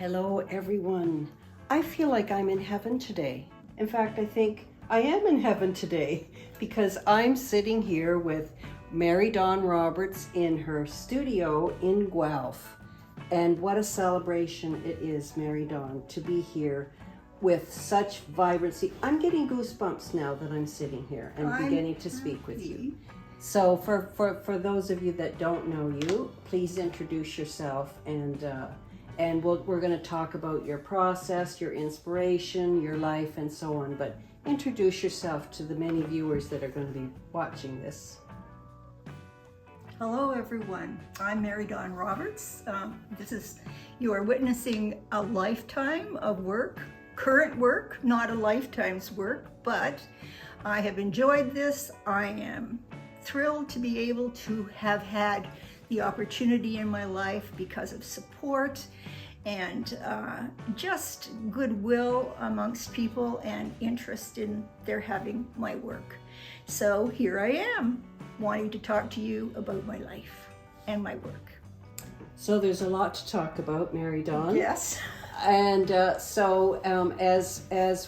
Hello, everyone. I feel like I'm in heaven today. In fact, I think I am in heaven today because I'm sitting here with Mary Dawn Roberts in her studio in Guelph. And what a celebration it is, Mary Dawn, to be here with such vibrancy. I'm getting goosebumps now that I'm sitting here and beginning to speak with you. So for those of you that don't know you, please introduce yourself and we're going to talk about your process, your inspiration, your life, and so on. But introduce yourself to the many viewers that are going to be watching this. Hello, everyone. I'm Mary Dawn Roberts. You are witnessing a lifetime of work, current work, not a lifetime's work, but I have enjoyed this. I am thrilled to be able to have had the opportunity in my life because of support and just goodwill amongst people and interest in their having my work. So here I am, wanting to talk to you about my life and my work. So there's a lot to talk about, Mary Dawn. Yes. And as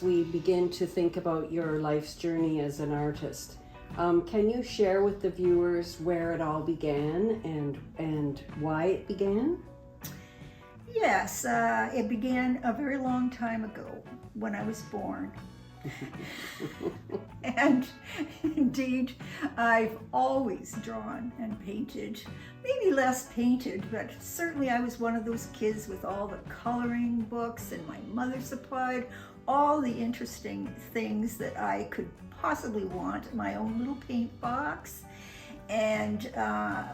we begin to think about your life's journey as an artist, can you share with the viewers where it all began and why it began? Yes, it began a very long time ago when I was born. And indeed, I've always drawn and painted, maybe less painted, but certainly I was one of those kids with all the coloring books, and my mother supplied all the interesting things that I could possibly want, my own little paint box. And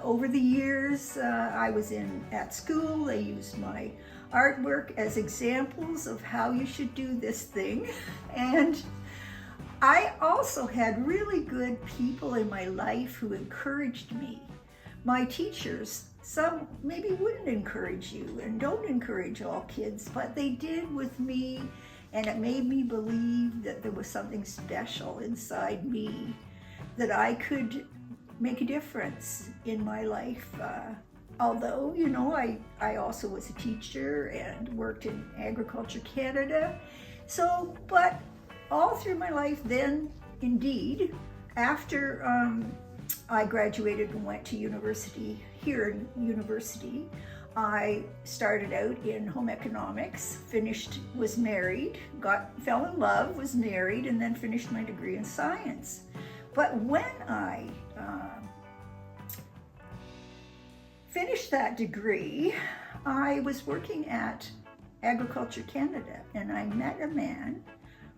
over the years, I was at school. They used my artwork as examples of how you should do this thing. And I also had really good people in my life who encouraged me. My teachers, some maybe wouldn't encourage you and don't encourage all kids, but they did with me. And it made me believe that there was something special inside me, that I could make a difference in my life. Although, you know, I also was a teacher and worked in Agriculture Canada. So, but all through my life then, indeed, after I graduated and went to university, here in university, I started out in home economics, was married, fell in love, was married, and then finished my degree in science. But when I finished that degree, I was working at Agriculture Canada, and I met a man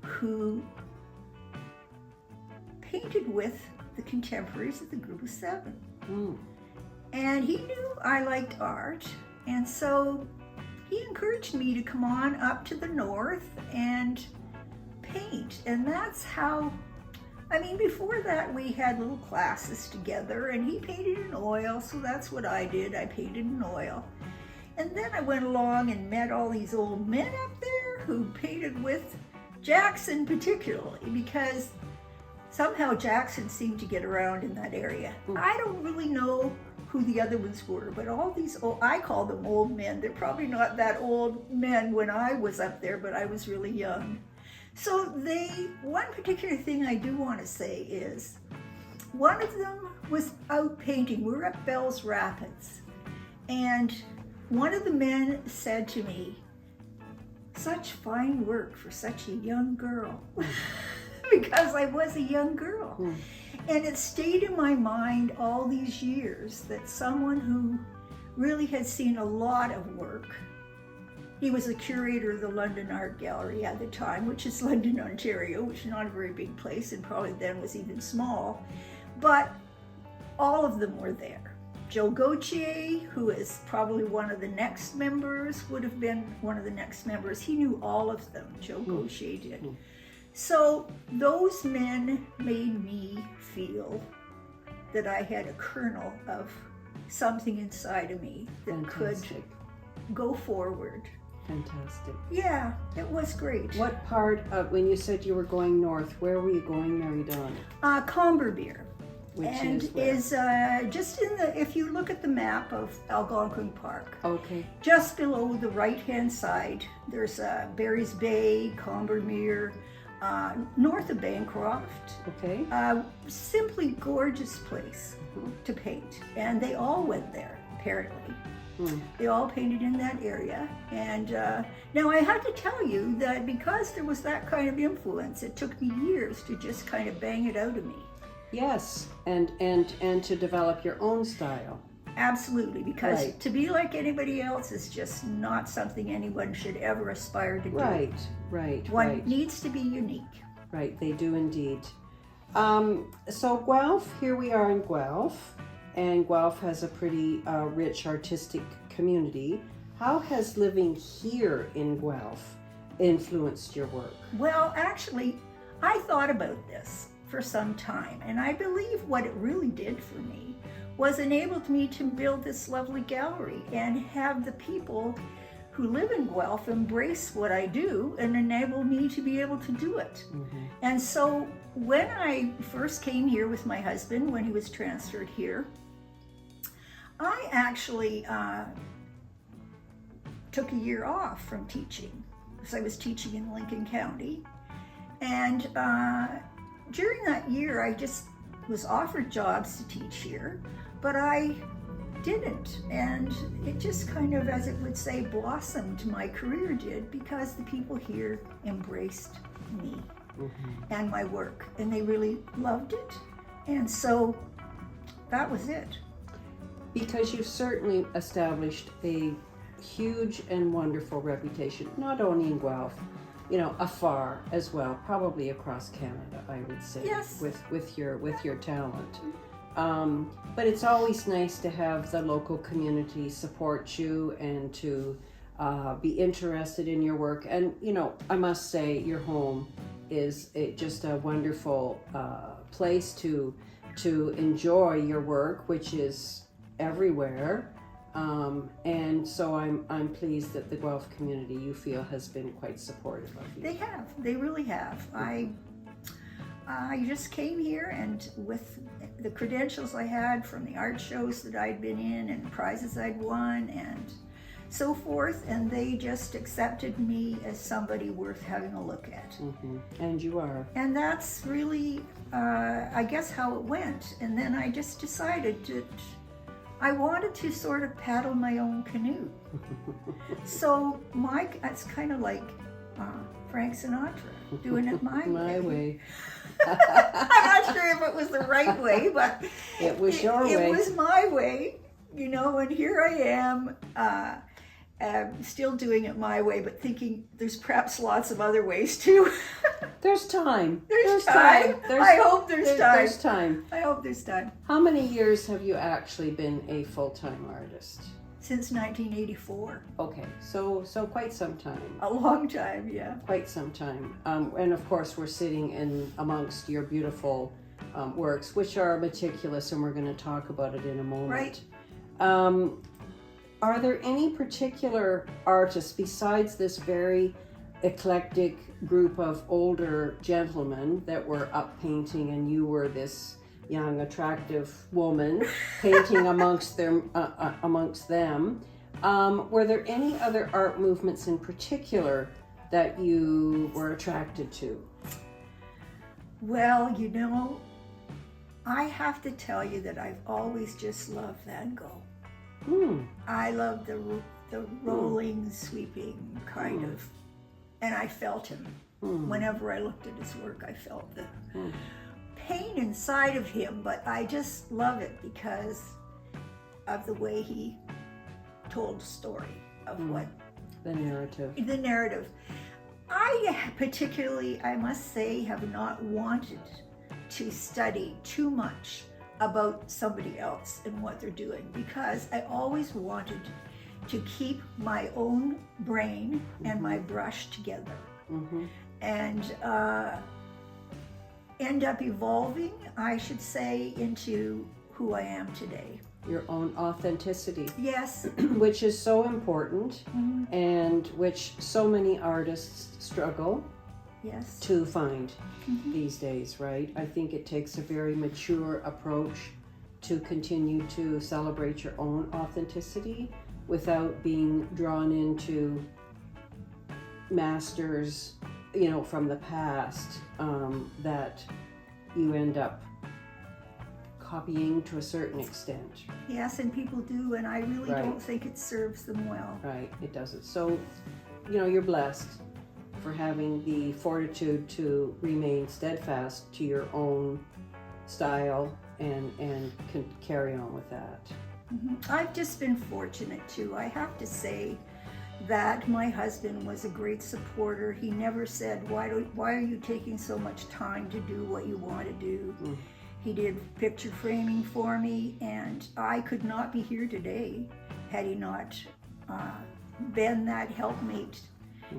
who painted with the contemporaries of the Group of Seven. And he knew I liked art, and so he encouraged me to come on up to the north and paint. And that's how, before that we had little classes together, and he painted in oil, so that's what I did. I painted in oil. And then I went along and met all these old men up there who painted with Jackson particularly, because somehow Jackson seemed to get around in that area. I don't really know who the other ones were, but all these I call them old men. They're probably not that old men when I was up there, but I was really young. So one particular thing I do want to say is, one of them was out painting. We were at Bells Rapids, and one of the men said to me, "Such fine work for such a young girl." Because I was a young girl. And it stayed in my mind all these years that someone who really had seen a lot of work, he was the curator of the London Art Gallery at the time, which is London, Ontario, which is not a very big place and probably then was even small, but all of them were there. Joe Gautier, who is probably one of the next members, would have been one of the next members. He knew all of them, Joe Gautier did. So those men made me feel that I had a kernel of something inside of me that could go forward. Fantastic. Yeah, it was great. What part of, when you said you were going north, where were you going, Mary Dawn? Combermere. Which and is where? Just in the, if you look at the map of Algonquin Park, Okay. just below the right-hand side, there's Barry's Bay, Combermere, north of Bancroft. Okay. Simply gorgeous place to paint, and they all went there apparently. They all painted in that area, and now I have to tell you that because there was that kind of influence, it took me years to just kind of bang it out of me. Yes, and to develop your own style. Absolutely, because Right. to be like anybody else is just not something anyone should ever aspire to do. Right. One needs to be unique. Right, they do indeed. So Guelph, here we are in Guelph, and Guelph has a pretty rich artistic community. How has living here in Guelph influenced your work? Well, actually, I thought about this for some time, and I believe what it really did for me was enabled me to build this lovely gallery and have the people who live in Guelph embrace what I do and enable me to be able to do it. And so when I first came here with my husband, when he was transferred here, I actually took a year off from teaching because I was teaching in Lincoln County. And during that year, I just was offered jobs to teach here, but I didn't. And it just kind of, as it would say, blossomed, my career did, because the people here embraced me and my work, and they really loved it. And so that was it. Because you've certainly established a huge and wonderful reputation, not only in Guelph, you know, afar as well, probably across Canada, I would say. Yes. With your talent. But it's always nice to have the local community support you and to be interested in your work. And, you know, I must say your home is just a wonderful place to enjoy your work, which is everywhere. And so I'm pleased that the Guelph community, you feel, has been quite supportive of you. They really have. I just came here, and with the credentials I had from the art shows that I'd been in and prizes I'd won and so forth, and they just accepted me as somebody worth having a look at. And you are. And that's really, I guess, how it went. And then I just decided that I wanted to sort of paddle my own canoe. So it's kind of like Frank Sinatra, doing it my way. I'm not sure if it was the right way, but it was your way. It was my way, you know, and here I am, still doing it my way, but thinking there's perhaps lots of other ways too. There's time. There's time. I hope there's time. There's time. I hope there's time. How many years have you actually been a full-time artist? Since 1984. Okay, so quite some time. A long time, yeah. Quite some time. And of course, we're sitting in amongst your beautiful works, which are meticulous, and we're going to talk about it in a moment. Right. Are there any particular artists besides this very eclectic group of older gentlemen that were up painting, and you were this young, attractive woman painting amongst them? Were there any other art movements in particular that you were attracted to? Well, you know, I have to tell you that I've always just loved Van Gogh. I love the rolling, sweeping kind of, and I felt him. Whenever I looked at his work, I felt the pain inside of him, but I just love it because of the way he told the story of what the narrative. I particularly, I must say, have not wanted to study too much about somebody else and what they're doing, because I always wanted to keep my own brain and my brush together and end up evolving, I should say, into who I am today. Your own authenticity. Yes. Which is so important, and which so many artists struggle Yes. to find these days, right? I think it takes a very mature approach to continue to celebrate your own authenticity without being drawn into masters, from the past, that you end up copying to a certain extent. Yes, and people do, and I really don't think it serves them well. Right, it doesn't. So, you're blessed for having the fortitude to remain steadfast to your own style and can carry on with that. I've just been fortunate too. I have to say that my husband was a great supporter. He never said, why are you taking so much time to do what you want to do? He did picture framing for me, and I could not be here today had he not been that helpmate.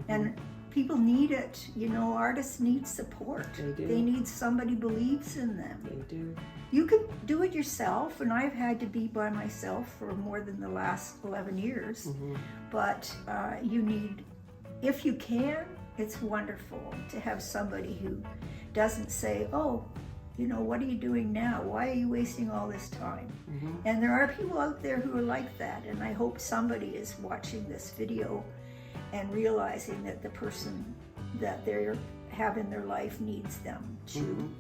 And people need it. Artists need support. They do. They need somebody who believes in them. They do. You can do it yourself, and I've had to be by myself for more than the last 11 years. But you need, if you can, it's wonderful to have somebody who doesn't say, oh, what are you doing now? Why are you wasting all this time? And there are people out there who are like that, and I hope somebody is watching this video and realizing that the person that they have in their life needs them to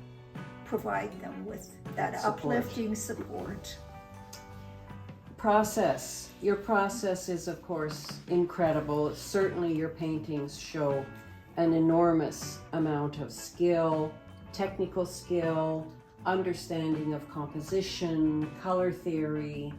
provide them with that uplifting support. Your process is, of course, incredible. Certainly your paintings show an enormous amount of skill, technical skill, understanding of composition, color theory,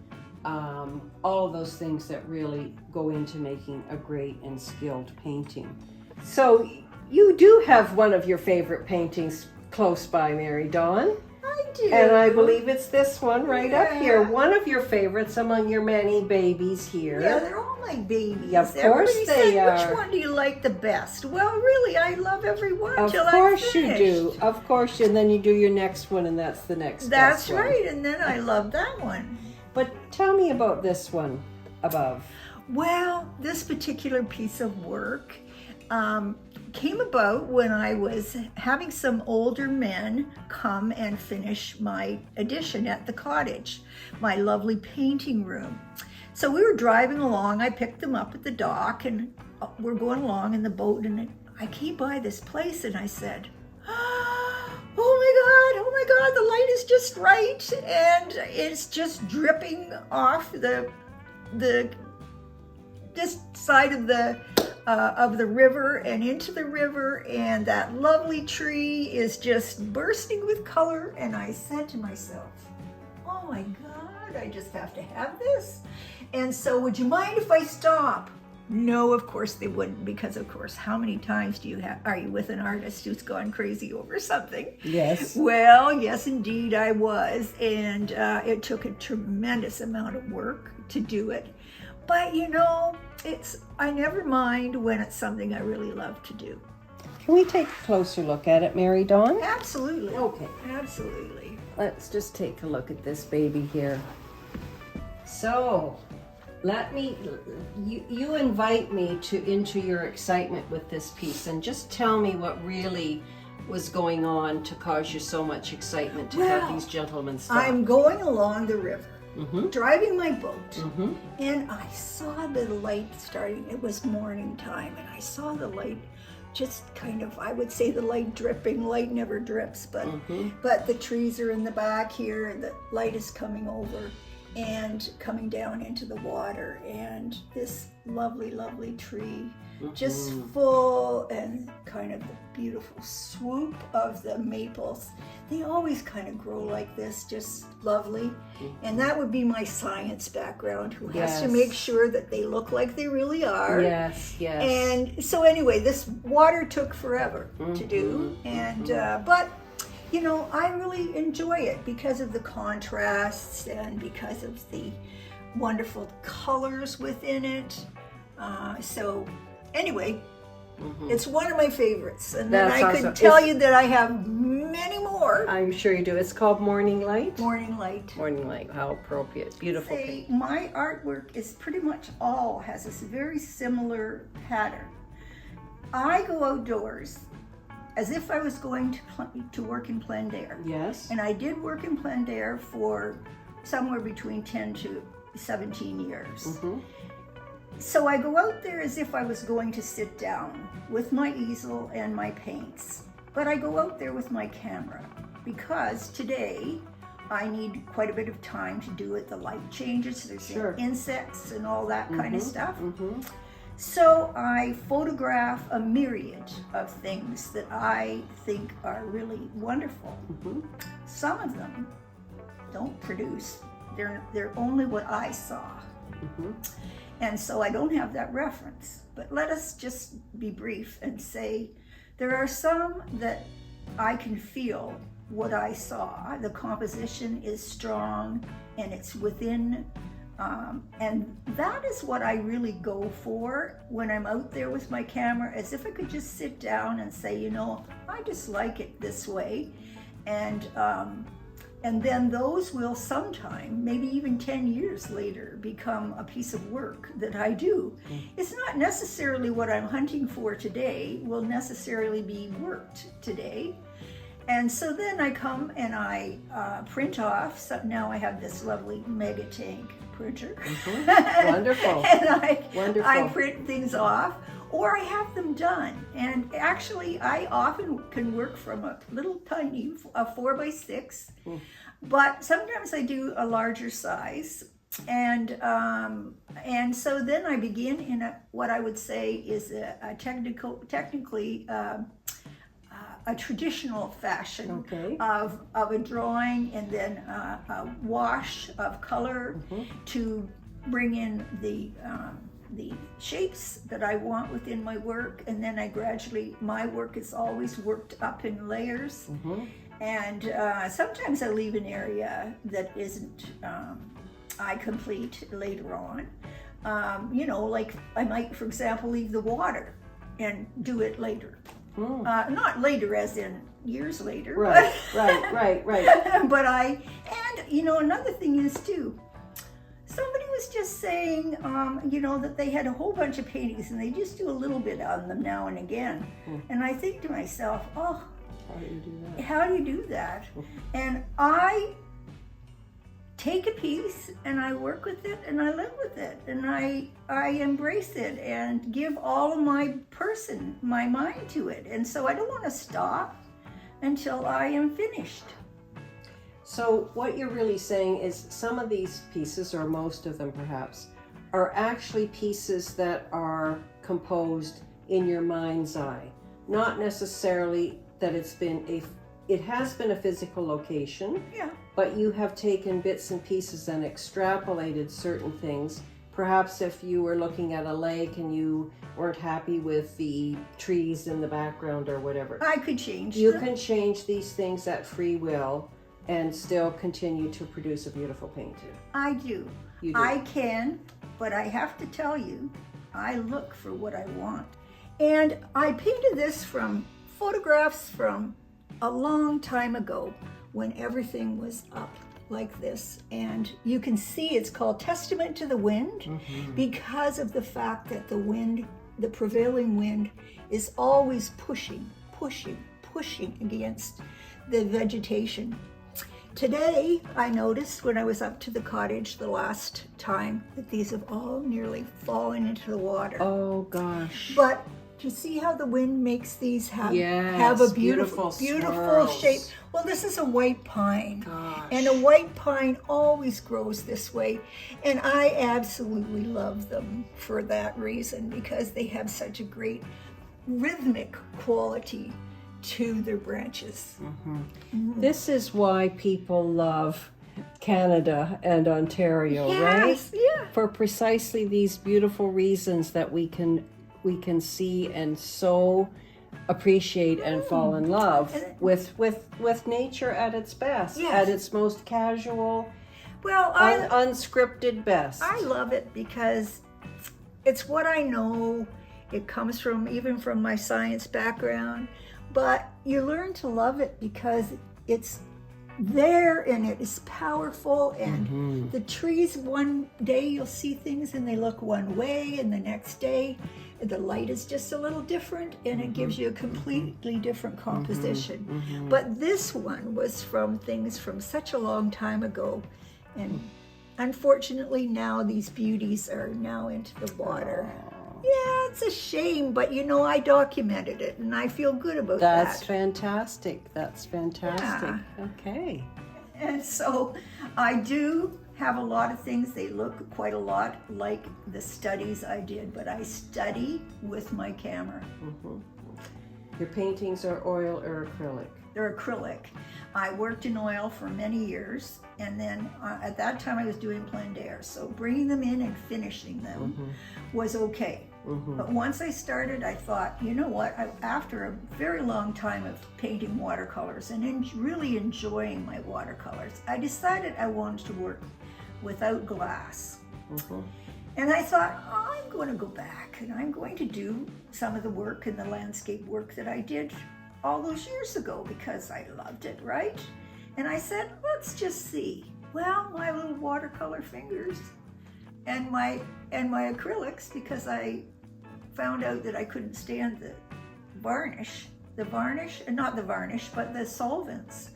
all of those things that really go into making a great and skilled painting. So you do have one of your favorite paintings close by, Mary Dawn. I do. And I believe it's this one right up here. One of your favorites among your many babies here. Yeah, they're all my babies. Yeah, of course Everybody they said, are. which one do you like the best? Well, really, I love every one Of till course I'm you finished. do. Of course, and then you do your next one, and that's the next That's best one. right, and then I love that one. But tell me about this one above. Well, this particular piece of work came about when I was having some older men come and finish my addition at the cottage, my lovely painting room. So we were driving along. I picked them up at the dock, and we're going along in the boat, and I came by this place, and I said, oh my God, the light is just right, and it's just dripping off the this side of the river and into the river, and that lovely tree is just bursting with color. And I said to myself, oh my God, I just have to have this. And so, would you mind if I stop? No, of course they wouldn't, because of course, how many times are you with an artist who's gone crazy over something? Yes. Well, yes, indeed I was, and it took a tremendous amount of work to do it. But I never mind when it's something I really love to do. Can we take a closer look at it, Mary Dawn? Absolutely. Okay. Absolutely. Let's just take a look at this baby here. So, you invite me into your excitement with this piece, and just tell me what really was going on to cause you so much excitement to have these gentlemen stop. I'm going along the river, driving my boat, and I saw the light starting. It was morning time, and I saw the light just kind of, I would say the light dripping. Light never drips, but the trees are in the back here, and the light is coming over and coming down into the water, and this lovely, lovely tree, just full, and kind of the beautiful swoop of the maples. They always kind of grow like this, just lovely. And that would be my science background, who has to make sure that they look like they really are. Yes, yes. And so anyway, this water took forever to do, and but I really enjoy it because of the contrasts and because of the wonderful colors within it. So anyway, it's one of my favorites. And then I could tell you that I have many more. I'm sure you do. It's called Morning Light? Morning Light. Morning Light. How appropriate. Beautiful. My artwork is pretty much has this very similar pattern. I go outdoors as if I was going to work in plein air. Yes. And I did work in plein air for somewhere between 10 to 17 years. Mm-hmm. So I go out there as if I was going to sit down with my easel and my paints. But I go out there with my camera because today I need quite a bit of time to do it. The light changes, there's insects and all that kind of stuff. Mm-hmm. So I photograph a myriad of things that I think are really wonderful. Mm-hmm. Some of them don't produce. They're only what I saw. Mm-hmm. And so I don't have that reference. But let us just be brief and say there are some that I can feel what I saw. The composition is strong and it's within, and that is what I really go for when I'm out there with my camera, as if I could just sit down and say, you know, I just like it this way. And then those will sometime, maybe even 10 years later, become a piece of work that I do. It's not necessarily what I'm hunting for today will necessarily be worked today. And so then I come and I print off. So now I have this lovely mega tank printer. Mm-hmm. Wonderful. And I print things off, or I have them done. And actually, I often can work from a little tiny, a 4x6, but sometimes I do a larger size. And so then I begin in what I would say is a technically a traditional fashion of a drawing, and then a wash of color to bring in the shapes that I want within my work, and then I gradually, my work is always worked up in layers, and sometimes I leave an area that isn't I complete later on. You know, like I might, for example, leave the water and do it later. Not later as in years later. Right. But and you know, another thing is too, somebody was just saying, you know, that they had a whole bunch of paintings and they just do a little bit on them now and again. And I think to myself, oh, how do you do that? And I take a piece and I work with it and I live with it and I embrace it and give all of my mind to it. And so I don't want to stop until I am finished. So what you're really saying is some of these pieces, or most of them perhaps, are actually pieces that are composed in your mind's eye. Not necessarily that it has been a physical location, but you have taken bits and pieces and extrapolated certain things. Perhaps if you were looking at a lake and you weren't happy with the trees in the background or whatever, I could change them. You can change these things at free will and still continue to produce a beautiful painting. I do. You do. I can, but I have to tell you, I look for what I want. And I painted this from photographs from a long time ago when everything was up like this. And you can see it's called Testament to the Wind because of the fact that the wind, the prevailing wind, is always pushing against the vegetation. Today, I noticed when I was up to the cottage the last time that these have all nearly fallen into the water. Oh gosh. But do you see how the wind makes these have a beautiful shape? Well, this is a white pine. Gosh. And a white pine always grows this way. And I absolutely love them for that reason, because they have such a great rhythmic quality to their branches. This is why people love Canada and Ontario, right? Yeah. For precisely these beautiful reasons that we can see and so appreciate and fall in love with nature at its best, at its most casual, unscripted best. I love it because it's what I know. It comes from my science background, but you learn to love it because it's there and it is powerful, and the trees, one day you'll see things and they look one way, and the next day the light is just a little different, and it gives you a completely different composition. Mm-hmm. But this one was from things from such a long time ago, and unfortunately now these beauties are now into the water. Yeah, it's a shame, but I documented it, and I feel good about that. That's fantastic. That's fantastic. Yeah. Okay. And so I do have a lot of things. They look quite a lot like the studies I did, but I study with my camera. Mm-hmm. Your paintings are oil or acrylic? They're acrylic. I worked in oil for many years, and then at that time I was doing plein air. So bringing them in and finishing them was okay. Mm-hmm. But once I started, I thought, you know what, after a very long time of painting watercolors and really enjoying my watercolors, I decided I wanted to work without glass. Mm-hmm. And I thought, I'm going to go back and I'm going to do some of the work and the landscape work that I did all those years ago because I loved it, right? And I said, let's just see. Well, my little watercolor fingers and my acrylics, because I found out that I couldn't stand the varnish, and not the varnish, but the solvents.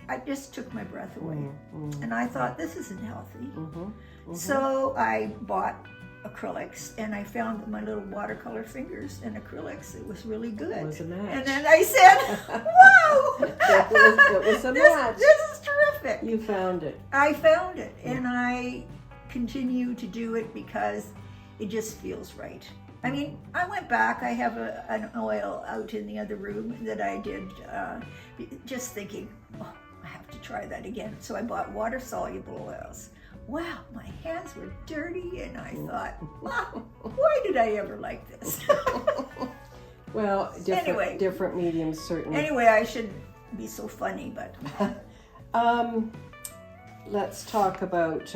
I just took my breath away. Mm-hmm. And I thought, this isn't healthy. Mm-hmm. Mm-hmm. So I bought acrylics, and I found that my little watercolor fingers and acrylics, it was really good. It was a match. And then I said, whoa! It was a match. This is terrific. You found it. I found it, and I continue to do it because it just feels right. I mean, I went back. I have an oil out in the other room that I did just thinking, oh, I have to try that again. So I bought water-soluble oils. Wow, my hands were dirty, and I thought, wow, why did I ever like this? Well, different mediums, certainly. Anyway, I shouldn't be so funny, but... Let's talk about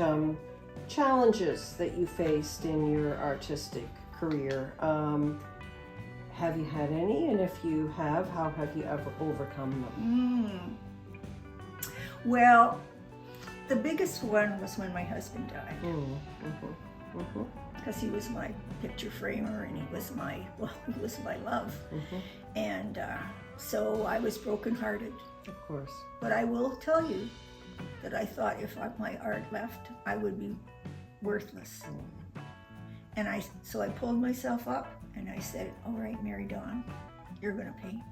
challenges that you faced in your artistic career. Have you had any? And if you have, how have you ever overcome them? Well, the biggest one was when my husband died. Because he was my picture framer, and he was my love. And so I was brokenhearted. Of course. But I will tell you that I thought if my art left, I would be worthless. And so I pulled myself up and I said, all right, Mary Dawn, you're gonna paint.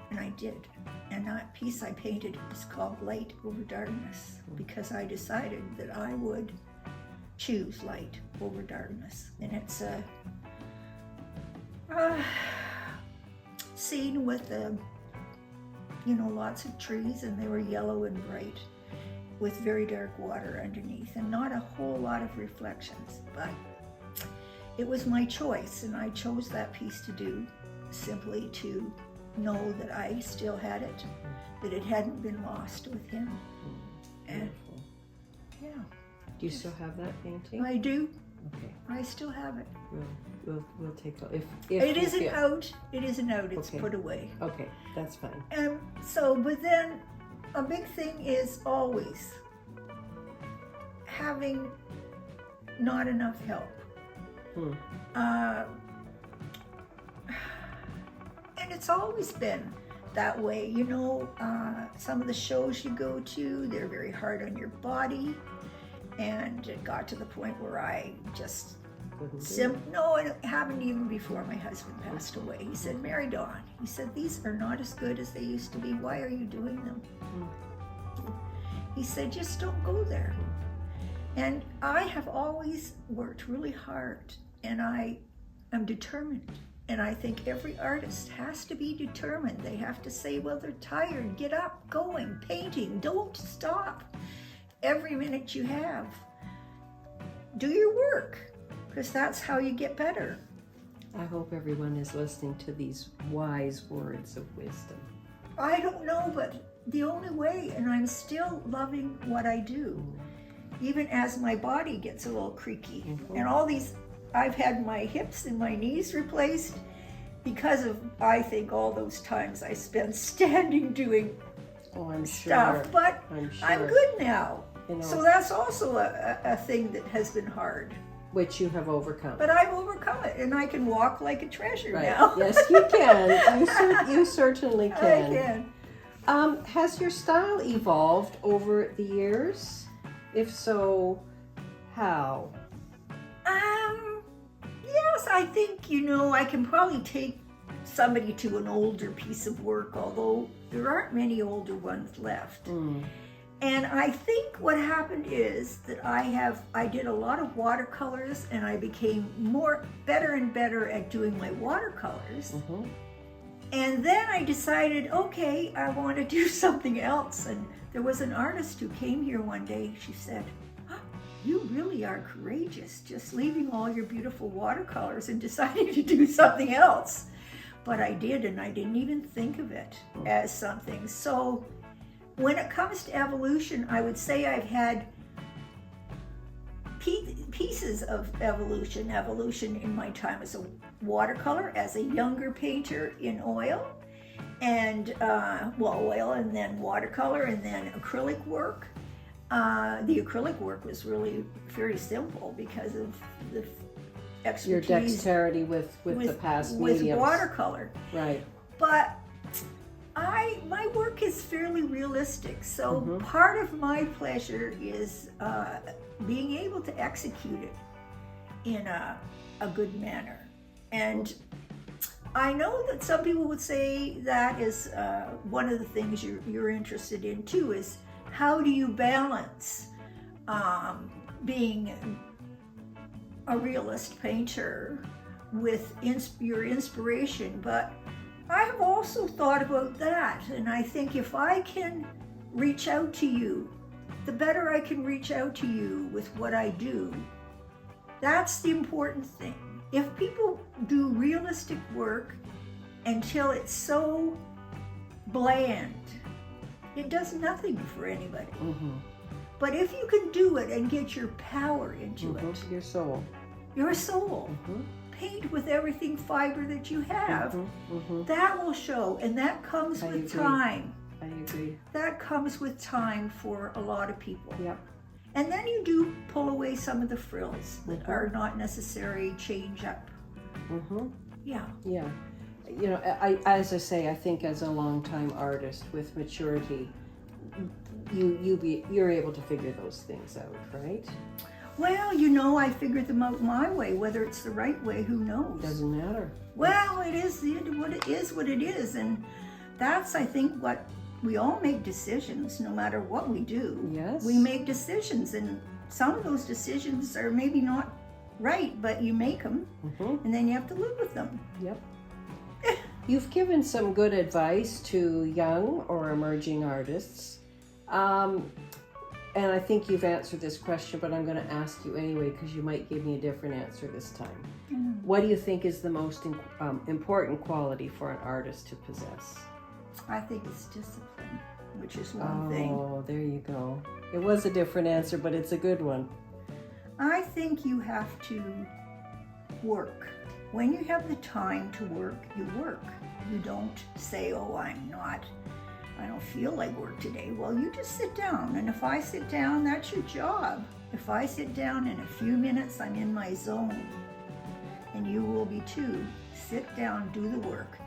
And I did. And that piece I painted is called Light Over Darkness, because I decided that I would choose light over darkness. And it's a scene with lots of trees, and they were yellow and bright with very dark water underneath and not a whole lot of reflections. But it was my choice, and I chose that piece to do simply to know that I still had it, that it hadn't been lost with him. And yeah. Do you still have that painting? I do. Okay. I still have it. We'll take a, if it isn't out. It isn't out. It's okay. Put away. Okay, that's fine. But then a big thing is always having not enough help. And it's always been that way. Some of the shows you go to, they're very hard on your body. And it got to the point where I just no, it happened even before my husband passed away. He said, Mary Dawn, he said, these are not as good as they used to be. Why are you doing them? He said, just don't go there. And I have always worked really hard, and I am determined. And I think every artist has to be determined. They have to say, well, they're tired. Get up, going, painting. Don't stop. Every minute you have, do your work, because that's how you get better. I hope everyone is listening to these wise words of wisdom. I don't know, but the only way, and I'm still loving what I do, even as my body gets a little creaky. And all these, I've had my hips and my knees replaced because of, I think, all those times I spent standing doing stuff. Sure. But I'm good now. You know, So that's also a thing that has been hard. Which you have overcome. But I've overcome it, and I can walk like a treasure Right. now. Yes, you can. You certainly can. I can. Has your style evolved over the years? If so, how? Yes, I think, I can probably take somebody to an older piece of work, although there aren't many older ones left. And I think what happened is that I did a lot of watercolors, and I became better and better at doing my watercolors. And then I decided, okay, I want to do something else. And there was an artist who came here one day. She said, "You really are courageous, just leaving all your beautiful watercolors and deciding to do something else." But I did, and I didn't even think of it as something. So when it comes to evolution, I would say I've had pieces of evolution in my time as a watercolor, as a younger painter in oil, and oil, and then watercolor, and then acrylic work. The acrylic work was really very simple because of the expertise. Your dexterity with the past mediums. With watercolor. Right. But my work is fairly realistic, so part of my pleasure is being able to execute it in a good manner. And I know that some people would say that is one of the things you're interested in too, is how do you balance being a realist painter with your inspiration. But I have also thought about that, and I think if I can reach out to you, the better I can reach out to you with what I do, that's the important thing. If people do realistic work until it's so bland, it does nothing for anybody. But if you can do it and get your power into it, your soul, paint with everything fiber that you have, that will show, and that comes with time. I agree. That comes with time for a lot of people. Yep. And then you do pull away some of the frills that are not necessary, change up. Yeah. Yeah. As I say, I think as a longtime artist with maturity, you're able to figure those things out, right? Well, I figured them out my way. Whether it's the right way, who knows? Doesn't matter. Well, it is what it is, and that's, I think, what we all make decisions, no matter what we do. Yes. We make decisions, and some of those decisions are maybe not right, but you make them, and then you have to live with them. Yep. You've given some good advice to young or emerging artists. And I think you've answered this question, but I'm going to ask you anyway because you might give me a different answer this time. What do you think is the most important quality for an artist to possess? I think it's discipline, which is one thing. Oh, there you go. It was a different answer, but it's a good one. I think you have to work. When you have the time to work, you work. You don't say, "Oh, I don't feel like work today." Well, you just sit down, and if I sit down, that's your job. If I sit down, in a few minutes, I'm in my zone, and you will be too. Sit down, do the work.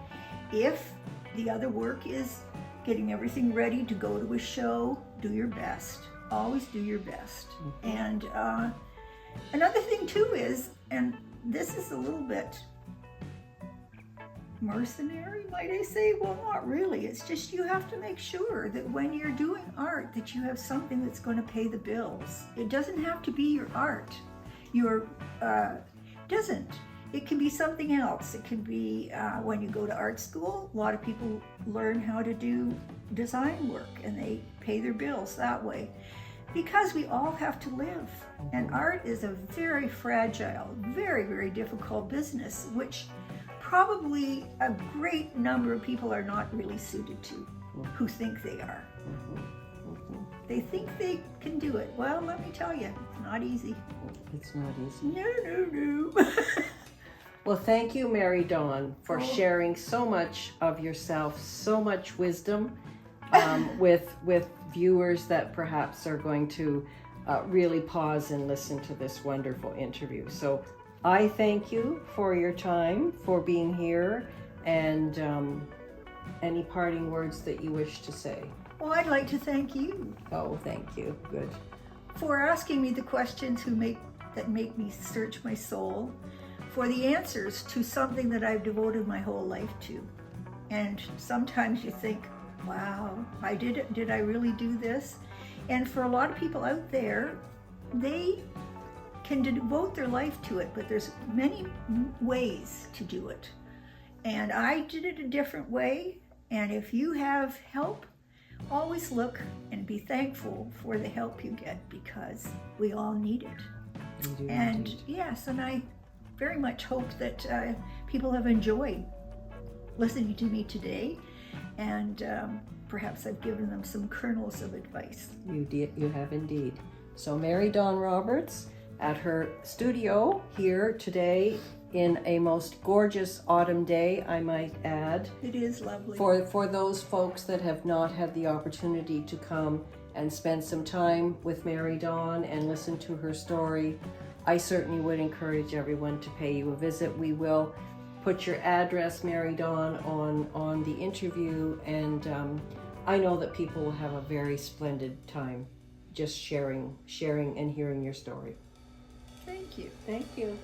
If the other work is getting everything ready to go to a show, do your best. Always do your best. And another thing too is, and this is a little bit mercenary, might I say? Well, not really. It's just you have to make sure that when you're doing art that you have something that's going to pay the bills. It doesn't have to be your art. Doesn't. It can be something else. It can be when you go to art school, a lot of people learn how to do design work and they pay their bills that way. Because we all have to live. And art is a very fragile, very, very difficult business, which probably a great number of people are not really suited to, who think they are. They think they can do it. Well, let me tell you, it's not easy. It's not easy. No. Well, thank you, Mary Dawn, for sharing so much of yourself, so much wisdom with viewers that perhaps are going to really pause and listen to this wonderful interview. So I thank you for your time, for being here, and any parting words that you wish to say. Well, I'd like to thank you. Oh, thank you. Good. For asking me the questions that make me search my soul, for the answers to something that I've devoted my whole life to. And sometimes you think, wow, I did it. Did I really do this? And for a lot of people out there, they can devote their life to it, but there's many ways to do it. And I did it a different way. And if you have help, always look and be thankful for the help you get, because we all need it. We do And indeed. yes, and I very much hope that people have enjoyed listening to me today, and perhaps I've given them some kernels of advice. You have indeed. So Mary Dawn Roberts at her studio here today in a most gorgeous autumn day, I might add. It is lovely. For those folks that have not had the opportunity to come and spend some time with Mary Dawn and listen to her story, I certainly would encourage everyone to pay you a visit. We will put your address, Mary Dawn, on the interview, and I know that people will have a very splendid time just sharing and hearing your story. Thank you. Thank you.